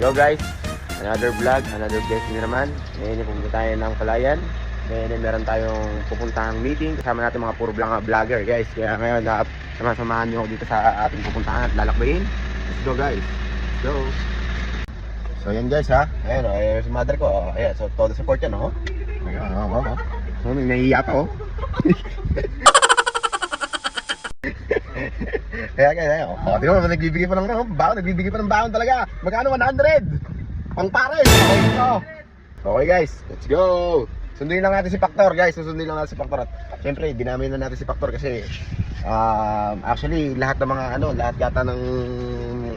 Yo guys, another vlog, another guest na naman. Ngayon pupunta tayo ng Palayan. Ngayon meron tayong pupuntahang meeting. Kasama natin mga puro vlogger guys. Kaya ngayon samahan nyo dito sa ating pupuntahan at lalakbayin. Let's go guys, let's go. So yan guys ha, ayan o, si mother ko, ayan, so todo support yan o. May nahihiya pa o. Kaya ayan o, di ba nagbibigay pa ng baon, nagbibigay pa ng baon talaga. Magkano 100? Pang pares, okay guys, let's go. Sunduin lang natin si Factor guys, susundin lang natin si Factor. At syempre, dinami na natin si Factor kasi actually lahat ng mga lahat yata ng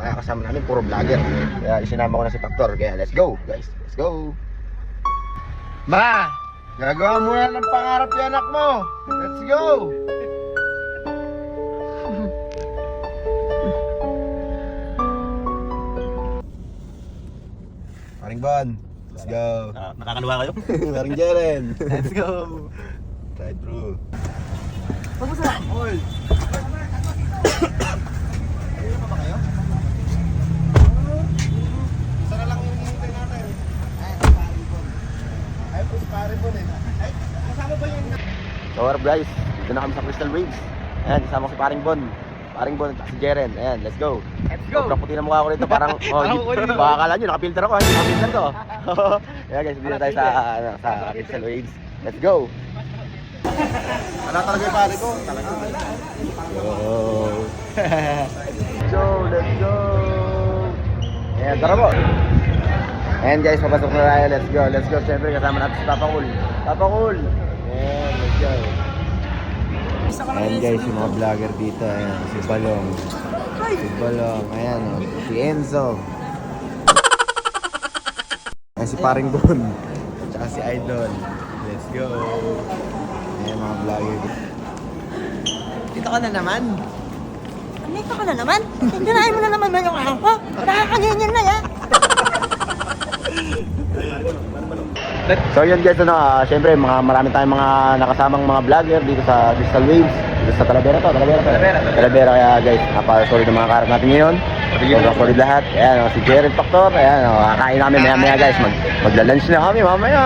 kasama namin puro vlogger. Kaya isinama ko na si Factor. Kaya let's go guys, let's go. Ma, gagawa mo na ng pangarap yung anak mo. Let's go. Paring Bon, let's go. Nakakaluwa kayo? Paring Jeren, Let's go! right through. Huwag mo sa all! Ayun pa ba kayo? Isa na lang yung hintay natin. Ay, si Paring Bon. Ay, po si Paring Bon eh. Ay, kasama ba yung... So what up guys, dito na kami sa Crystal Waves. Ayan, kasama ko si Paring Bon. Paring Bon at si Jeren. Ayan, let's go. Let's go! Sobrang puti na mukha ko rito, parang baka akala nyo, nakapilter ako, hindi nakapilter to. Kaya guys, dito na tayo sa Crystal Waves. Let's go! Wala talaga yung pare ko. Talaga. Let's go! Ayan, tara po! Ayan guys, papasok na tayo, let's go, syempre kasama natin si Papa Cool. Papa Cool! Ayan, let's go! Ayan guys, yung mga vlogger dito, ayan, si Balong. Si Balong, ayan o, si Enzo. Ayan si Paring Bon. Tsaka si Idol. Let's go! Ayan mga vlogger dito. Dito ka na naman. Nandito ka na naman? Sindirahin mo na naman ba yung araw ko? Nakakangingin na yan. So yun guys, syempre marami tayong mga nakasamang mga vlogger dito sa Crystal Waves. Dito sa Talavera to, Talavera. Kaya guys, napaka-solid ng mga karat natin ngayon. Sobrang solid lahat. Ayan, si Jeren Factor. Ayan, kakain namin maya guys. Magla-lunch na kami mamaya.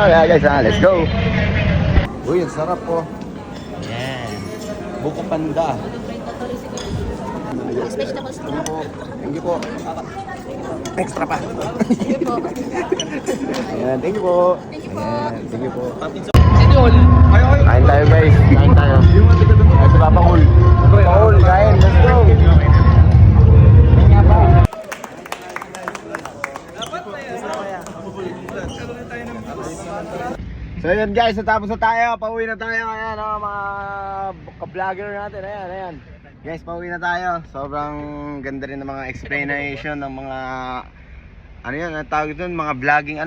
Kaya guys, let's go. Uy, ang sarap po. Ayan, buko panda. Vegetables Thank you po. Thank you po. Extra pa. Ayan, thank you po. Ayan, thank you po. Kain tayo guys, kain tayo. Ay, si Papa Cool. Papa Cool, kain, let's go. So yun guys, natapos na tayo, pauwi na tayo. Ayan mga ka-vlogger natin, ayan. Guys, pauwi na tayo. Sobrang ganda rin ng mga explanation ng mga ang tawag ito, mga vlogging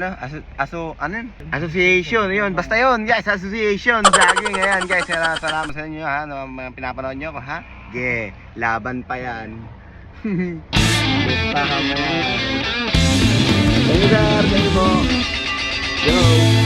association, yun, basta yun guys, association vlogging. Ayan guys, salamat sa inyo ha, mga pinapanood nyo ako ha. Laban pa yan. Basta ka mo yan. Thank you sir, thank you po. Yo.